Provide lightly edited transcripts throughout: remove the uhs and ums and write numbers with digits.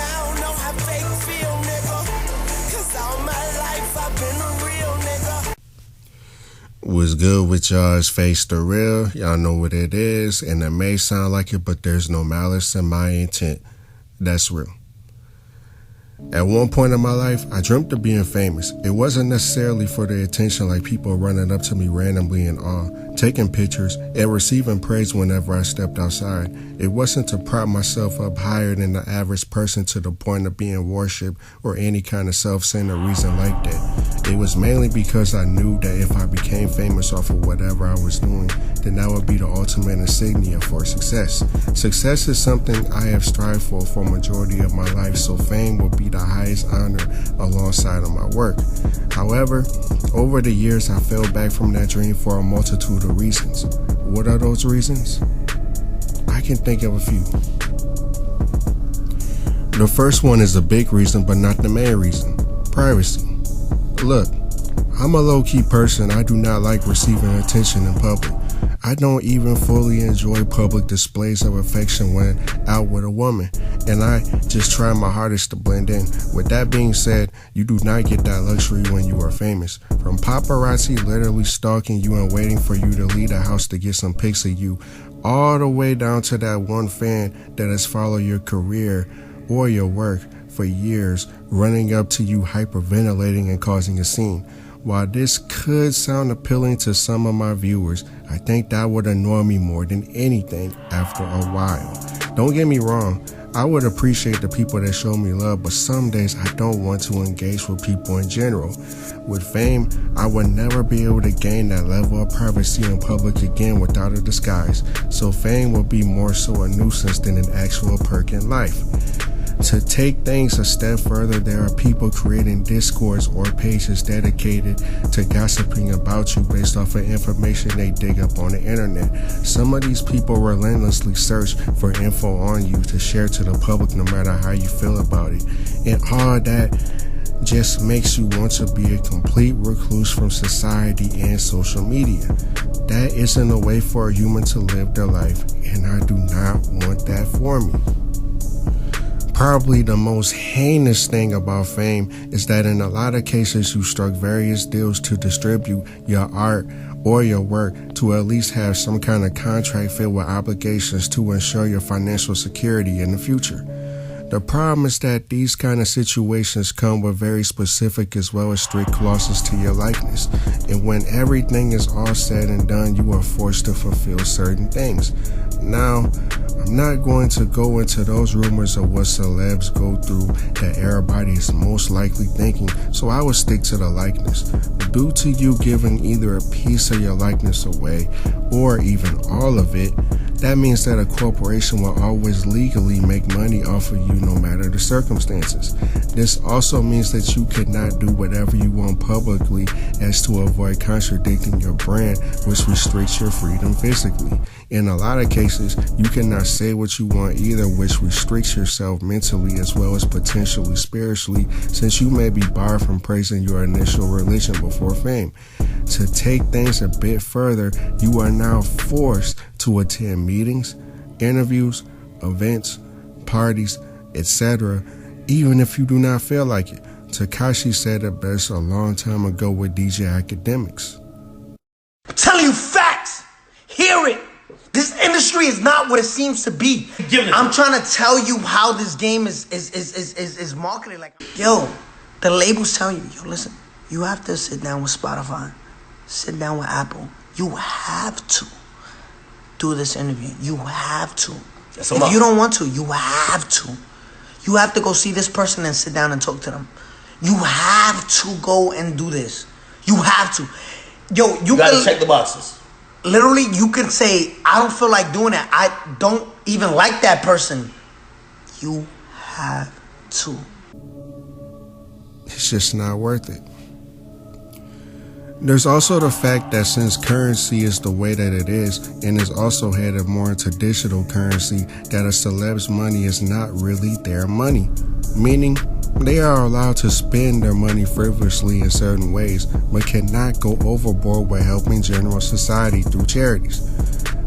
I don't know how fake feel, nigga. Cause all my life I've been a real nigga. What's good with y'all? It's Face the Real. Y'all know what it is, and it may sound like it, but there's no malice in my intent. That's real. At one point in my life, I dreamt of being famous. It wasn't necessarily for the attention like people running up to me randomly in awe, taking pictures, and receiving praise whenever I stepped outside. It wasn't to prop myself up higher than the average person to the point of being worshipped or any kind of self-centered reason like that. It was mainly because I knew that if I became famous off of whatever I was doing, then that would be the ultimate insignia for success. Success is something I have strived for a majority of my life, so fame will be the highest honor alongside of my work. However, over the years, I fell back from that dream for a multitude of reasons. What are those reasons? I can think of a few. The first one is a big reason, but not the main reason. Privacy. Look, I'm a low-key person. I do not like receiving attention in public. I don't even fully enjoy public displays of affection when out with a woman, and I just try my hardest to blend in. With that being said, you do not get that luxury when you are famous. From paparazzi literally stalking you and waiting for you to leave the house to get some pics of you, all the way down to that one fan that has followed your career or your work for years, running up to you hyperventilating and causing a scene. While this could sound appealing to some of my viewers, I think that would annoy me more than anything after a while. Don't get me wrong, I would appreciate the people that show me love, but some days I don't want to engage with people in general. With fame, I would never be able to gain that level of privacy in public again without a disguise, so fame will be more so a nuisance than an actual perk in life. To take things a step further, there are people creating discords or pages dedicated to gossiping about you based off of information they dig up on the internet. Some of these people relentlessly search for info on you to share to the public no matter how you feel about it. And all that just makes you want to be a complete recluse from society and social media. That isn't a way for a human to live their life, and I do not want that for me. Probably the most heinous thing about fame is that in a lot of cases you struck various deals to distribute your art or your work to at least have some kind of contract filled with obligations to ensure your financial security in the future. The problem is that these kind of situations come with very specific as well as strict clauses to your likeness. And when everything is all said and done, you are forced to fulfill certain things. Now, I'm not going to go into those rumors of what celebs go through that everybody is most likely thinking, so I will stick to the likeness. Due to you giving either a piece of your likeness away or even all of it, that means that a corporation will always legally make money off of you no matter the circumstances. This also means that you cannot do whatever you want publicly as to avoid contradicting your brand, which restricts your freedom physically. In a lot of cases, you cannot say what you want either, which restricts yourself mentally as well as potentially spiritually, since you may be barred from praising your initial religion before fame. To take things a bit further, you are now forced to attend meetings, interviews, events, parties, etc., even if you do not feel like it. Tekashi said it best a long time ago with DJ Academics. I'm telling you facts. Hear it. This industry is not what it seems to be. I'm trying to tell you how this game is marketed. Like, yo, the labels tell you, yo, listen, you have to sit down with Spotify, sit down with Apple. You have to do this interview. You have to. If you don't want to, you have to. You have to go see this person and sit down and talk to them. You have to go and do this. You have to. Yo, you gotta check the boxes. Literally, you can say, I don't feel like doing that. I don't even like that person. You have to. It's just not worth it. There's also the fact that since currency is the way that it is, and is also headed more into digital currency, that a celeb's money is not really their money. Meaning, they are allowed to spend their money frivolously in certain ways, but cannot go overboard with helping general society through charities.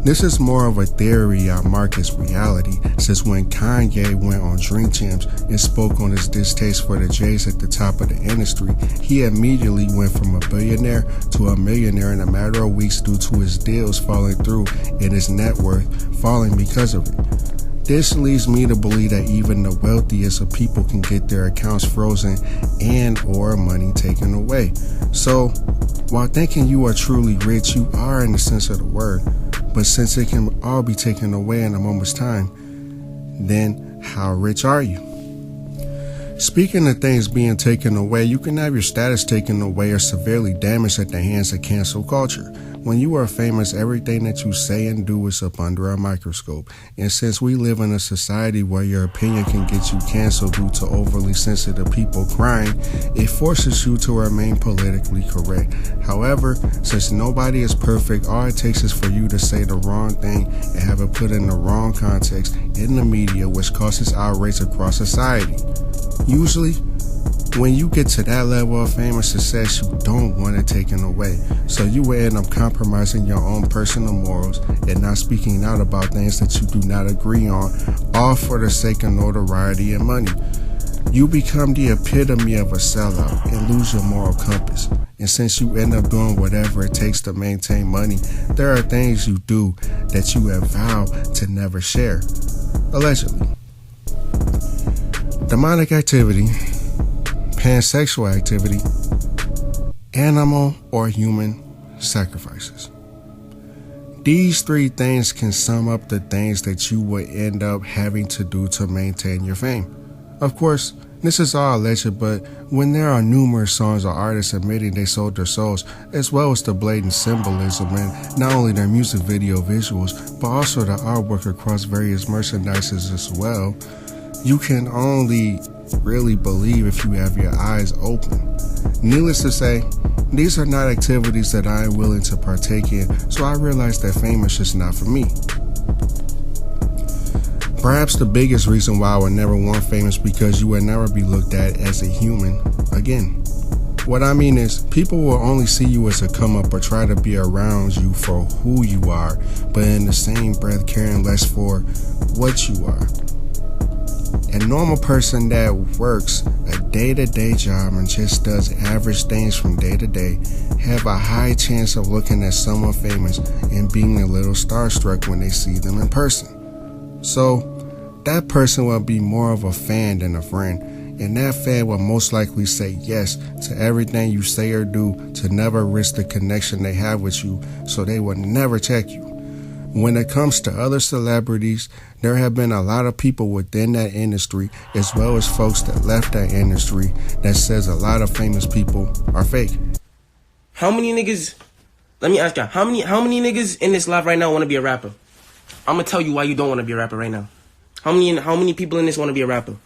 This is more of a theory on Marcus' reality, since when Kanye went on Drink Champs and spoke on his distaste for the Jays at the top of the industry, he immediately went from a billionaire to a millionaire in a matter of weeks due to his deals falling through and his net worth falling because of it. This leads me to believe that even the wealthiest of people can get their accounts frozen and or money taken away. So, while thinking you are truly rich, you are in the sense of the word. But since it can all be taken away in a moment's time, then how rich are you? Speaking of things being taken away, you can have your status taken away or severely damaged at the hands of cancel culture. When you are famous, everything that you say and do is up under a microscope. And since we live in a society where your opinion can get you canceled due to overly sensitive people crying, it forces you to remain politically correct. However, since nobody is perfect, all it takes is for you to say the wrong thing and have it put in the wrong context in the media, which causes outrage across society. Usually, when you get to that level of fame or success, you don't want it taken away. So you will end up compromising your own personal morals and not speaking out about things that you do not agree on, all for the sake of notoriety and money. You become the epitome of a sellout and lose your moral compass. And since you end up doing whatever it takes to maintain money, there are things you do that you have vowed to never share. Allegedly. Demonic activity, pansexual activity, animal or human sacrifices. These three things can sum up the things that you would end up having to do to maintain your fame. Of course, this is all alleged, but when there are numerous songs or artists admitting they sold their souls, as well as the blatant symbolism and not only their music video visuals, but also the artwork across various merchandises as well, you can only really believe if you have your eyes open. Needless to say, these are not activities that I am willing to partake in, so I realized that fame is just not for me. Perhaps the biggest reason why I would never want fame is because you would never be looked at as a human again. What I mean is, people will only see you as a come up or try to be around you for who you are, but in the same breath caring less for what you are. A normal person that works a day-to-day job and just does average things from day to day have a high chance of looking at someone famous and being a little starstruck when they see them in person. So, that person will be more of a fan than a friend, and that fan will most likely say yes to everything you say or do to never risk the connection they have with you, so they will never check you. When it comes to other celebrities, there have been a lot of people within that industry, as well as folks that left that industry, that says a lot of famous people are fake. How many niggas, let me ask y'all, how many niggas in this live right now want to be a rapper? I'm going to tell you why you don't want to be a rapper right now. How many people in this want to be a rapper?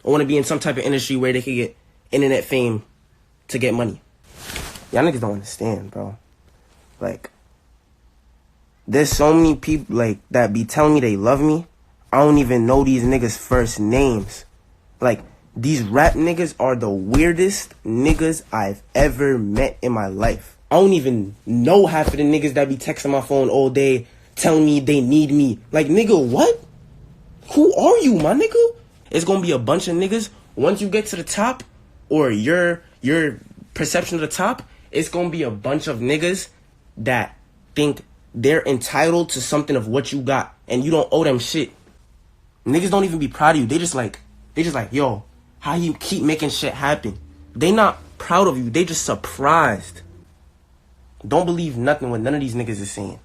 Or want to be in some type of industry where they can get internet fame to get money? Y'all niggas don't understand, bro. Like, there's so many people like that be telling me they love me. I don't even know these niggas' first names. Like, these rap niggas are the weirdest niggas I've ever met in my life. I don't even know half of the niggas that be texting my phone all day telling me they need me. Like, nigga, what? Who are you, my nigga? It's gonna be a bunch of niggas. Once you get to the top, or your perception of the top, it's gonna be a bunch of niggas that think they're entitled to something of what you got, and you don't owe them shit. Niggas don't even be proud of you. They just like, yo, how you keep making shit happen? They not proud of you. They just surprised. Don't believe nothing what none of these niggas is saying.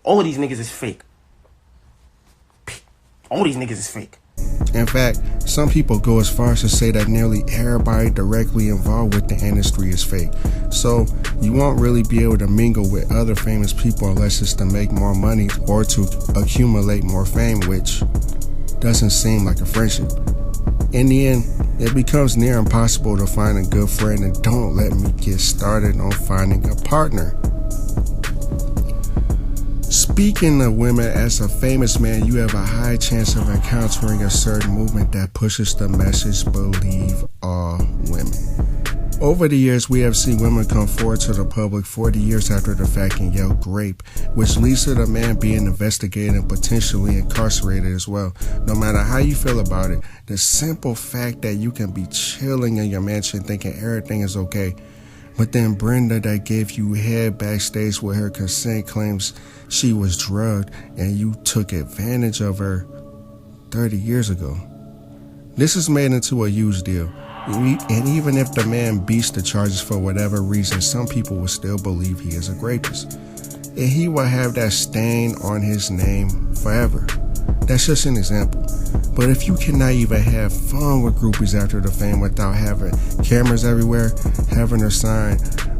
All of these niggas is fake. All these niggas is fake. In fact, some people go as far as to say that nearly everybody directly involved with the industry is fake. So you won't really be able to mingle with other famous people unless it's to make more money or to accumulate more fame, which doesn't seem like a friendship. In the end, it becomes near impossible to find a good friend, and don't let me get started on finding a partner. Speaking of women, as a famous man, you have a high chance of encountering a certain movement that pushes the message, believe all women. Over the years, we have seen women come forward to the public 40 years after the fact and yell rape, which leads to the man being investigated and potentially incarcerated as well. No matter how you feel about it, the simple fact that you can be chilling in your mansion thinking everything is okay, but then Brenda that gave you head backstage with her consent claims she was drugged and you took advantage of her 30 years ago. This is made into a huge deal. And even if the man beats the charges for whatever reason, some people will still believe he is a rapist. And he will have that stain on his name forever. That's just an example. But if you cannot even have fun with groupies after the fame without having cameras everywhere, having her sign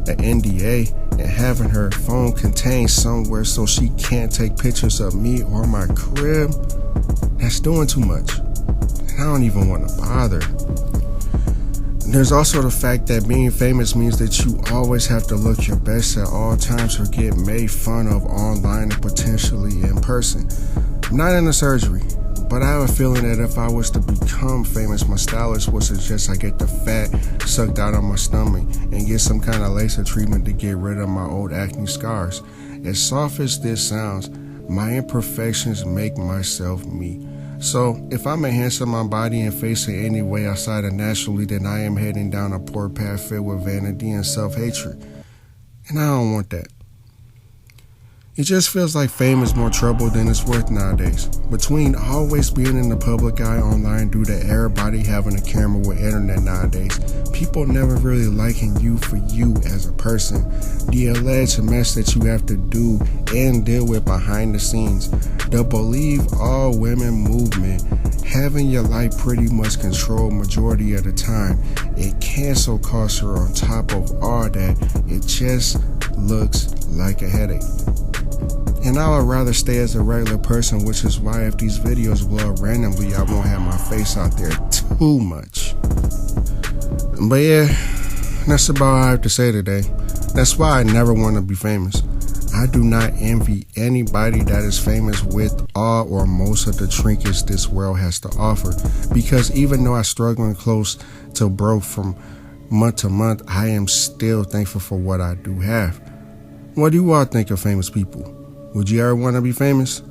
an NDA, and having her phone contained somewhere so she can't take pictures of me or my crib, that's doing too much. And I don't even want to bother. There's also the fact that being famous means that you always have to look your best at all times or get made fun of online and potentially in person. I'm not into surgery, but I have a feeling that if I was to become famous, my stylist would suggest I get the fat sucked out of my stomach and get some kind of laser treatment to get rid of my old acne scars. As soft as this sounds, my imperfections make myself me. So, if I'm enhancing my body and face in any way outside of naturally, then I am heading down a poor path filled with vanity and self-hatred. And I don't want that. It just feels like fame is more trouble than it's worth nowadays. Between always being in the public eye online due to everybody having a camera with internet nowadays, people never really liking you for you as a person, the alleged mess that you have to do and deal with behind the scenes, the believe all women movement, having your life pretty much controlled majority of the time, and cancel culture on top of all that, it just looks like a headache. And I would rather stay as a regular person, which is why if these videos blow up randomly, I won't have my face out there too much. But yeah, that's about all I have to say today. That's why I never want to be famous. I do not envy anybody that is famous with all or most of the trinkets this world has to offer. Because even though I'm struggling close to broke from month to month, I am still thankful for what I do have. What do you all think of famous people? Would you ever want to be famous?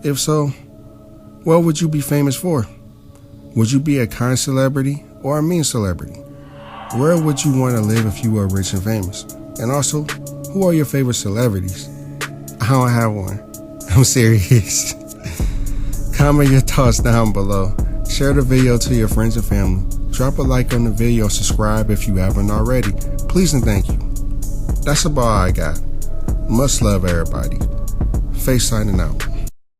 If so, what would you be famous for? Would you be a kind celebrity or a mean celebrity? Where would you want to live if you were rich and famous? And also, who are your favorite celebrities? I don't have one. I'm serious. Comment your thoughts down below. Share the video to your friends and family. Drop a like on the video and subscribe if you haven't already. Please and thank you. That's about all I got. Much love, everybody. Face signing out.